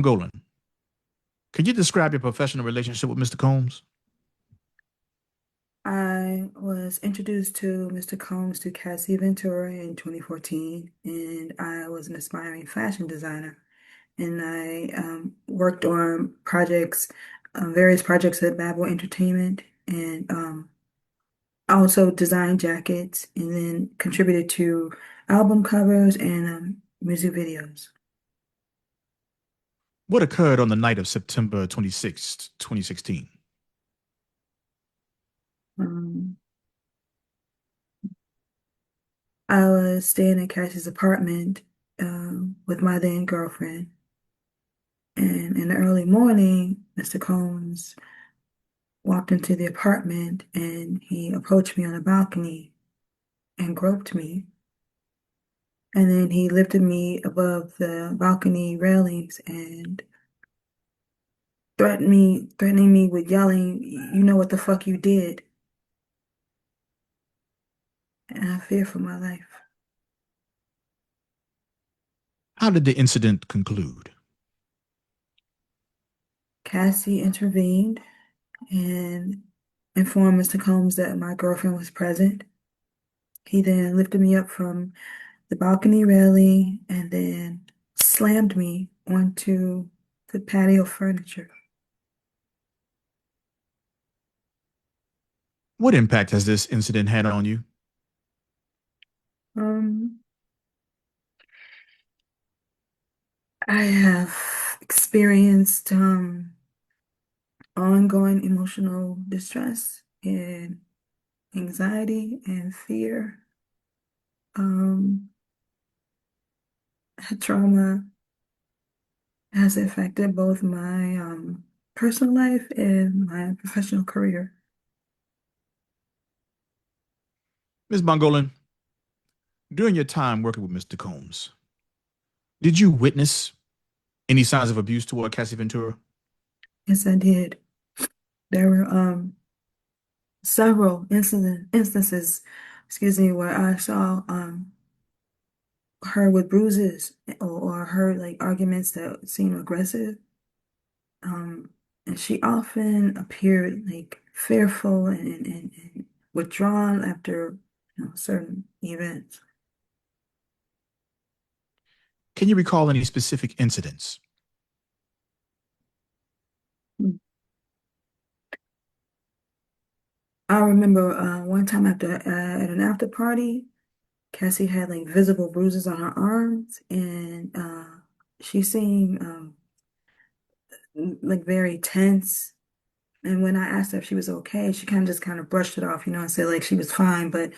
Bongolan, can you describe your professional relationship with Mr. Combs? I was introduced to Mr. Combs through Cassie Ventura in 2014, and I was an aspiring fashion designer. And I worked on projects, various projects at Babel Entertainment, and also designed jackets, and then contributed to album covers and music videos. What occurred on the night of September 26th, 2016? Um, I was staying in Cassie's apartment with my then girlfriend. And in the early morning, Mr. Combs walked into the apartment and he approached me on the balcony and groped me. And then he lifted me above the balcony railings and threatening me with yelling, "You know what the fuck you did?" And I fear for my life. How did the incident conclude? Cassie intervened and informed Mr. Combs that my girlfriend was present. He then lifted me up from the balcony railing and then slammed me onto the patio furniture. What impact has this incident had on you? Um, I have experienced ongoing emotional distress and anxiety and fear. Um, Trauma has affected both my personal life and my professional career. Ms. Bongolan, during your time working with Mr. Combs, did you witness any signs of abuse toward Cassie Ventura? Yes, I did. There were several instances, excuse me, where I saw her with bruises or her like arguments that seemed aggressive. Um, and she often appeared like fearful and withdrawn after certain events. Can you recall any specific incidents? I remember one time at an after party, Cassie had like visible bruises on her arms, and she seemed like very tense. And when I asked her if she was okay, she kind of just kind of brushed it off, and said like she was fine, but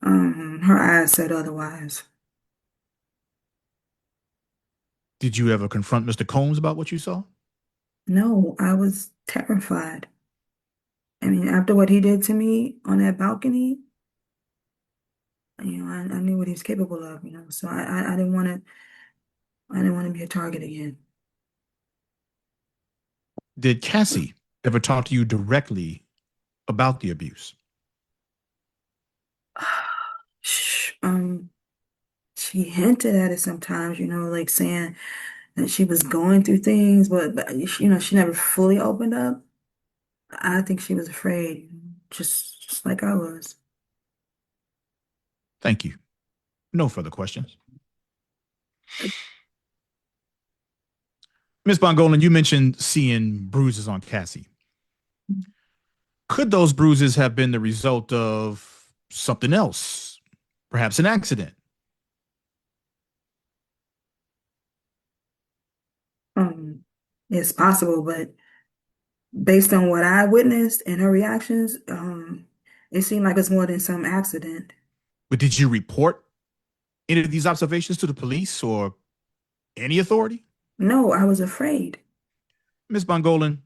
her eyes said otherwise. Did you ever confront Mr. Combs about what you saw? No, I was terrified. I mean, after what he did to me on that balcony, I knew what he was capable of. So I didn't want to be a target again. Did Cassie ever talk to you directly about the abuse? Um, she hinted at it sometimes, like saying that she was going through things, but she never fully opened up. I think she was afraid, just like I was. Thank you. No further questions. Ms. Bongolan, you mentioned seeing bruises on Cassie. Could those bruises have been the result of something else? Perhaps an accident? Um, it's possible, but based on what I witnessed and her reactions, it seemed like it's more than some accident. But did you report any of these observations to the police or any authority? No, I was afraid. Ms. Bongolan,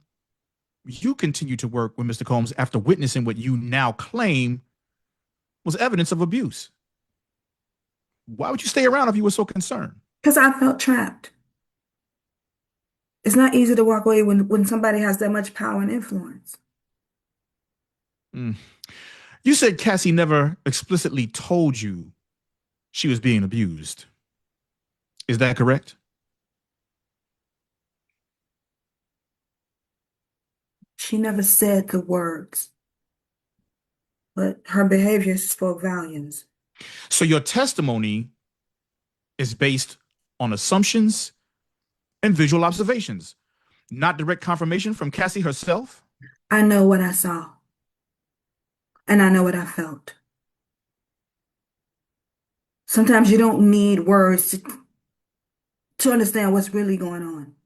you continue to work with Mr. Combs after witnessing what you now claim was evidence of abuse. Why would you stay around if you were so concerned? Because I felt trapped. It's not easy to walk away when somebody has that much power and influence. Mm. You said Cassie never explicitly told you she was being abused. Is that correct? She never said the words, but her behavior spoke volumes. So your testimony is based on assumptions and visual observations, not direct confirmation from Cassie herself. I know what I saw, and I know what I felt. Sometimes you don't need words to understand what's really going on.